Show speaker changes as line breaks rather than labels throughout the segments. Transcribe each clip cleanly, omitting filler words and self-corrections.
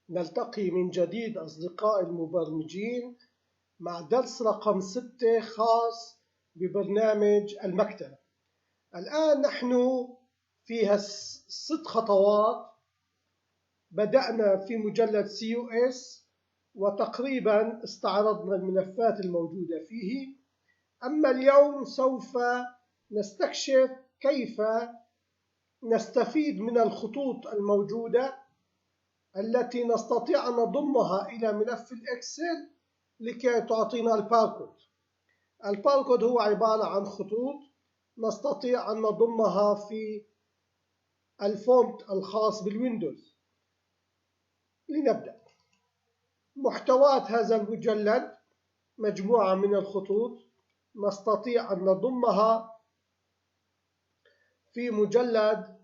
نلتقي من جديد أصدقائي المبرمجين مع درس رقم 6 خاص ببرنامج المكتبة. الآن نحن في 6 خطوات بدأنا في مجلد CUS، وتقريبا استعرضنا الملفات الموجودة فيه. أما اليوم سوف نستكشف كيف نستفيد من الخطوط الموجودة التي نستطيع أن نضمها إلى ملف الإكسل لكي تعطينا الباركود. الباركود هو عبارة عن خطوط نستطيع أن نضمها في الفونت الخاص بالويندوز. لنبدأ. محتويات هذا المجلد مجموعة من الخطوط نستطيع أن نضمها في مجلد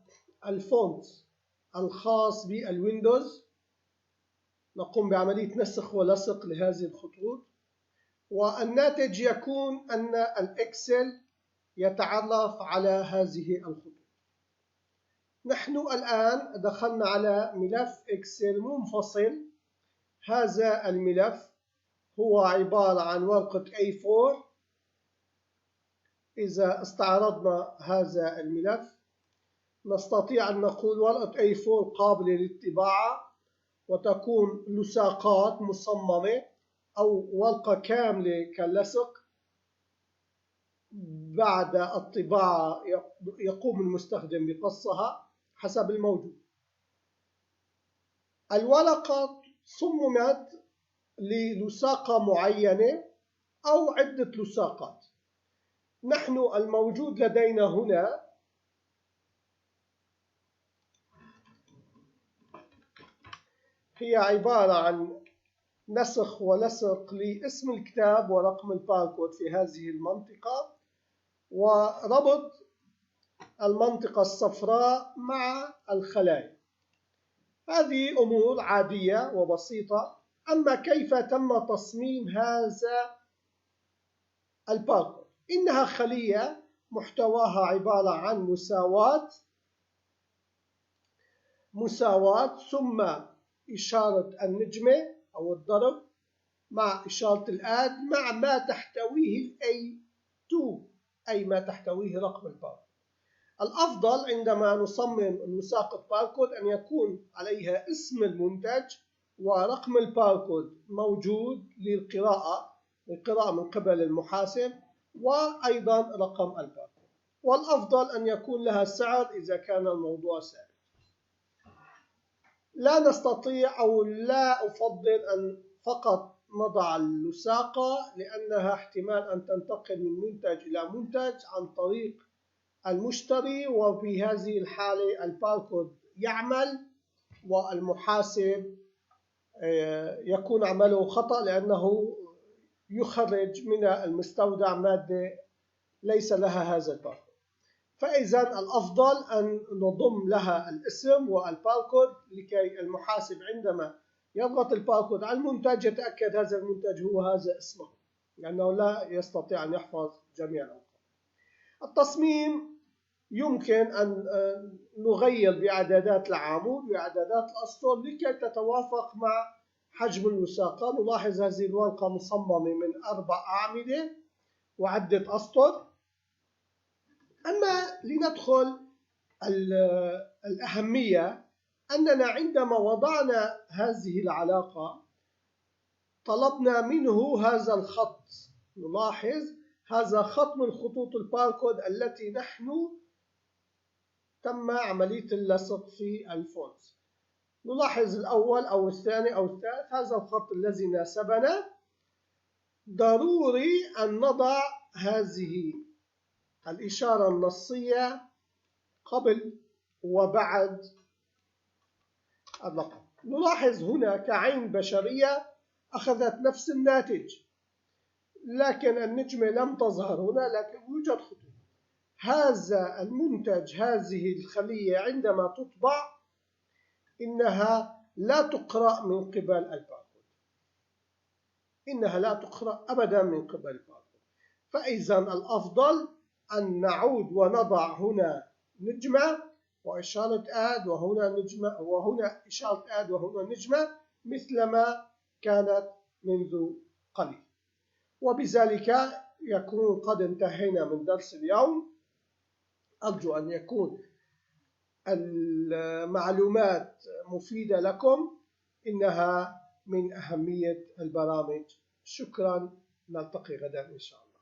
الفونت الخاص بالويندوز. نقوم بعملية نسخ ولصق لهذه الخطوط، والناتج يكون أن الإكسل يتعرف على هذه الخطوط. نحن الآن دخلنا على ملف إكسل منفصل. هذا الملف هو عبارة عن ورقة A4. إذا استعرضنا هذا الملف نستطيع أن نقول ورقة A4 قابلة للطباعة، وتكون لصاقات مصممة أو ورقة كاملة كاللصق. بعد الطباعة يقوم المستخدم بقصها حسب الموجود. الورقة صممت للصاقة معينة أو عدة لصاقات. نحن الموجود لدينا هنا هي عبارة عن نسخ ولصق لاسم الكتاب ورقم الباركود في هذه المنطقة، وربط المنطقة الصفراء مع الخلايا. هذه أمور عادية وبسيطة. أما كيف تم تصميم هذا الباركود؟ إنها خلية محتواها عبارة عن مساواة ثم إشارة النجمة أو الضرب مع إشارة الآد مع ما تحتويه A2، أي ما تحتويه رقم الباركود. الأفضل عندما نصمم وثائق باركود أن يكون عليها اسم المنتج ورقم الباركود موجود للقراءة من قبل المحاسب، وأيضا رقم الباركود. والأفضل أن يكون لها سعر إذا كان الموضوع سعر. لا نستطيع أو لا أفضل أن فقط نضع اللصاقة، لأنها احتمال أن تنتقل من منتج إلى منتج عن طريق المشتري، وفي هذه الحالة الباركود يعمل والمحاسب يكون عمله خطأ، لأنه يخرج من المستودع مادة ليس لها هذا الباركود. فإذا الأفضل أن نضم لها الاسم والباركود لكي المحاسب عندما يضغط الباركود على المنتج يتأكد هذا المنتج هو هذا اسمه، لأنه لا يستطيع أن يحفظ جميع الأرقام. التصميم يمكن أن نغير بإعدادات العمود وإعدادات الأسطر لكي تتوافق مع حجم الوثاقة. نلاحظ هذه الورقة مصممة من 4 أعمدة وعدة أسطر. أما لندخل الأهمية، أننا عندما وضعنا هذه العلاقة طلبنا منه هذا الخط. نلاحظ هذا خط من خطوط الباركود التي نحن تم عملية اللصق في الفونت. نلاحظ الأول أو الثاني أو الثالث، هذا الخط الذي ناسبنا. ضروري أن نضع هذه الإشارة النصية قبل وبعد الرقم. نلاحظ هنا كعين بشرية أخذت نفس الناتج، لكن النجمة لم تظهر هنا، لكن يوجد خطوط. هذا المنتج، هذه الخلية عندما تطبع إنها لا تقرأ من قبل الباركود، إنها لا تقرأ أبدا من قبل الباركود. فإذا الأفضل أن نعود ونضع هنا نجمة وإشارة آد، وهنا نجمة، وهنا إشارة آد، وهنا نجمة، مثلما كانت منذ قليل. وبذلك يكون قد انتهينا من درس اليوم. أرجو أن يكون المعلومات مفيدة لكم، إنها من أهمية البرامج. شكرا، نلتقي غدا إن شاء الله.